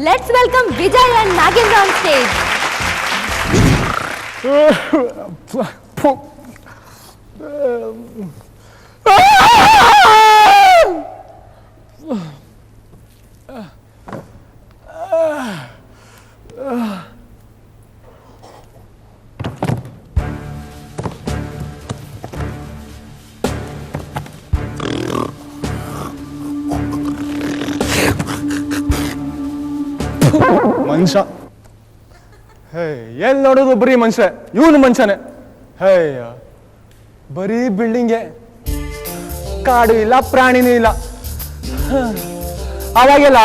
Let's welcome Vijay and Nagendra on stage. ಮನುಷ್ಯ ಹೇ ಎಲ್ಲಿ ನೋಡೋದು ಬರೀ ಮನುಷ್ಯ ಇವನು ಮನುಷ್ಯನೇ ಹೇ ಬರೀ ಬಿಲ್ಡಿಂಗೆ ಕಾಡು ಇಲ್ಲ ಪ್ರಾಣಿನೂ ಇಲ್ಲ ಅವಾಗೆಲ್ಲ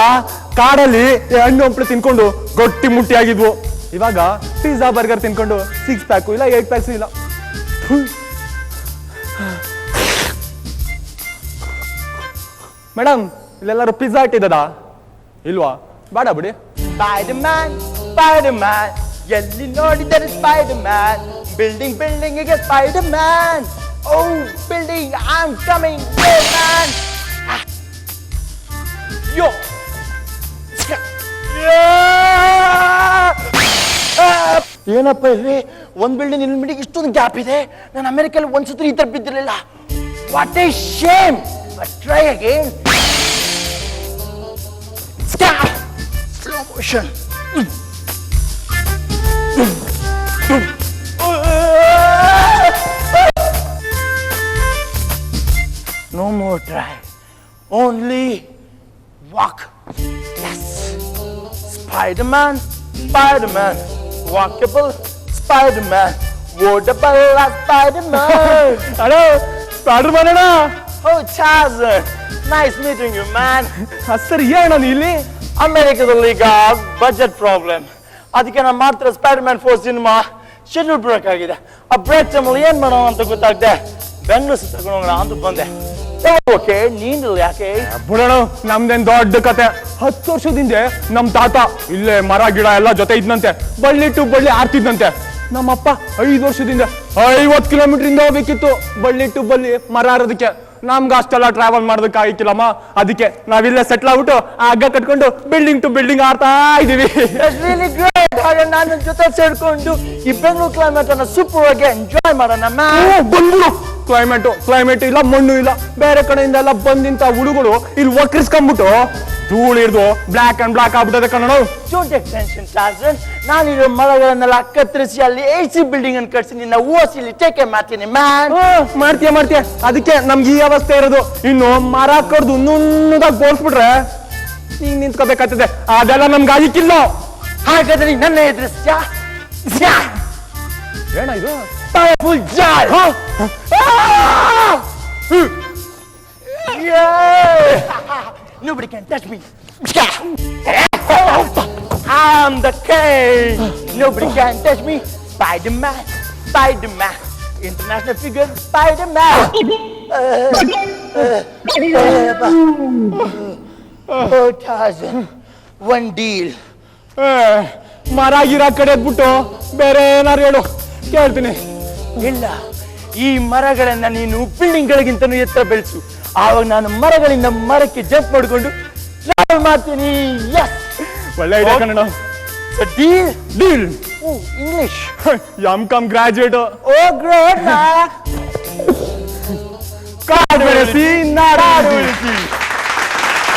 ಕಾಡಲ್ಲಿ ಹಣ್ಣು ಹಂಪಲು ತಿನ್ಕೊಂಡು ಗಟ್ಟಿ ಮುಟ್ಟಿ ಆಗಿದ್ವು ಇವಾಗ ಪಿಜ್ಜಾ ಬರ್ಗರ್ ತಿನ್ಕೊಂಡು 6 ಪ್ಯಾಕು ಇಲ್ಲ 8 ಪ್ಯಾಕ್ಸ್ ಇಲ್ಲ ಮೇಡಮ್ ಇಲ್ಲೆಲ್ಲರೂ ಪಿಜ್ಜಾ ಇಟ್ಟಿದ್ದದ ಇಲ್ವಾ ಬೇಡ ಬಿಡಿ Spider-Man, Spider-Man, ಎಲ್ಲಿ ನೋಡಿದರೆ Spider-Man, building ಗೆ Spider-Man, oh building, I'm coming, oh man, yo, ಏನಪ್ಪ ಇಲ್ಲಿ ಒಂದ್ ಬಿಲ್ಡಿಂಗ್ ಇನ್ನೊಂದು ಬಿಲ್ಡಿಂಗ್ ಇಷ್ಟೊಂದು ಗ್ಯಾಪ್ ಇದೆ. ನಾನು ಅಮೆರಿಕಲ್ಲಿ ಒಂದ್ಸತಿ ಈ ತರ ಬಿದ್ದಿರಲಿಲ್ಲ. What a shame, but try again. Slow motion. No more try. Only walk. Yes. Spider-Man, Spider-Man. Walkable Spider-Man. Wardable as Spider-Man. Hello spider man ಅಣ್ಣ. Oh, Tarzan. Nice meeting you, man. Sir ಏನಣ್ಣ ನೀ ಇಲ್ಲಿ ಅಮೆರಿಕದಲ್ಲಿ ಈಗ budget problem, ಅದಕ್ಕೆ ನಾನು ಮಾಡ್ತಿರೋ spider-man 4 cinema schedule break ಆಗಿದೆ. ಆ ಬ್ರೇಕ್ ಟೈಮಲ್ಲಿ ಏನ್ ಮಾಡೋಣ ಅಂತ ಗೊತ್ತಾಗದೆ ಬೆಂಗಳೂರು ತಗೊಂಡು ಹೋಗೋಣ ಅಂತ ಬಂದೆ. ಓಕೆ, ನೀನು ಯಾಕೆ ಬಿಡೋಣ, ನಮ್ದೇನ್ ದೊಡ್ಡ ಕತೆ. 10 ವರ್ಷದಿಂದ ನಮ್ ತಾತ ಇಲ್ಲೇ ಮರ ಗಿಡ ಎಲ್ಲ ಜೊತೆ ಇದ್ನಂತೆ, ಬಳ್ಳಿ ಟು ಬಳ್ಳಿ ಆರ್ತಿದ್ನಂತೆ. ನಮ್ಮಪ್ಪ 5 ವರ್ಷದಿಂದ 50 ಕಿಲೋಮೀಟರ್ ಹೋಗ್ಬೇಕಿತ್ತು ಬಳ್ಳಿ ಟು ಬಳ್ಳಿ ಮರ ಆರೋದಕ್ಕೆ. ನಮ್ಗೆ ಅಷ್ಟೆಲ್ಲ ಟ್ರಾವೆಲ್ ಮಾಡೋದಕ್ಕಾಗಿಕ್ಕಿಲ್ಲಮ್ಮ, ಅದಕ್ಕೆ ನಾವಿಲ್ಲೇ ಸೆಟ್ಲ್ ಆಗ್ಬಿಟ್ಟು ಆ ಹಗ್ಗ ಕಟ್ಕೊಂಡು ಬಿಲ್ಡಿಂಗ್ ಟು ಬಿಲ್ಡಿಂಗ್ ಆಡ್ತಾ ಇದೀವಿ. ಹಾಗೆ ನಾನು ಜೊತೆ ಸೇರ್ಕೊಂಡು ಈ ಬೆಂಗಳೂರು ಕ್ಲೈಮೇಟ್ ಅನ್ನ ಸೂಪರ್ ಆಗಿ ಎಂಜಾಯ್ ಮಾಡೋಣ. ಬಂದ್ರು ಕ್ಲೈಮೇಟ್ ಇಲ್ಲ, ಮಣ್ಣು ಇಲ್ಲ, ಬೇರೆ ಕಡೆಯಿಂದ ಎಲ್ಲ ಬಂದಿಂತ ಹುಡುಗರು ಇಲ್ಲಿ ಒಕ್ಕರಿಸ್ಕೊಂಡ್ಬಿಟ್ಟು ಧೂಳು ಹಿಡ್ದು ಬ್ಲಾಕ್ ಅಂಡ್ ಬ್ಲಾಕ್ ಆಗ್ಬಿಟ್ಟದೆ Kannada. Don't take tension Tarzan, ನಾನಿರೋ ಮರಗಳನ್ನೆಲ್ಲ ಕತ್ತರಿಸಿ ಅಲ್ಲಿ AC ಬಿಲ್ಡಿಂಗ್ ಅನ್ನು ಕಟ್ಸಿ ನಿನ್ನ ಓಸಿಲಿ ಟೇಕ್ ಮಾಡ್ತೀನಿ ಮ್ಯಾನ್. ಮಾಡ್ತೀಯ, ಅದಕ್ಕೆ ನಮ್ಗೆ ಈ ಅವಸ್ಥೆ ಇರೋದು. ಇನ್ನು ಮರ ಕಡ್ದು ನುಣ್ಣದಾಗಿ ಬೋಲ್ಸ್ಬಿಟ್ರೆ ನೀನ್ ನಿಂತ್ಕೋಬೇಕಾಗ್ತದೆ, ಅದೆಲ್ಲ ನಮ್ಗೆ ಆಗಿಕ್ಕಿಲ್ಲ. ಹಾಗಾದ್ರೆ ನನ್ನ ಎದುರಿಸ್ಯಾ ಏನ ಇದು powerful Joy. Nobody can touch me. I'm the king. Nobody can touch me. Spider-Man, Spider-Man, international figure, Spider-Man. Oh, Tarzan, one deal. ಮರ ಗಿರ ಕಡೆ ಎದ್ಬಿಟ್ಟು ಬೇರೆ ಏನಾರು ಹೇಳು, ಕೇಳ್ತೀನಿ. ಇಲ್ಲ, ಈ ಮರಗಳನ್ನ ನೀನು ಬಿಲ್ಡಿಂಗ್ ಗಳಿಗಿಂತನೂ ಎತ್ತರ ಬೆಳೆಸು, ಆವಾಗ ನಾನು ಮರಗಳಿಂದ ಮರಕ್ಕೆ ಜಂಪ್ ಮಾಡಿಕೊಂಡು ಟ್ರಾವೆಲ್ ಮಾಡ್ತೀನಿ. ಒಳ್ಳೆ idea Kannada. Deal deal. English. M.Com graduate. Oh great. ಕಾಡು ಬೆಳೆಸಿ ನಾಡು ಉಳಿಸಿ.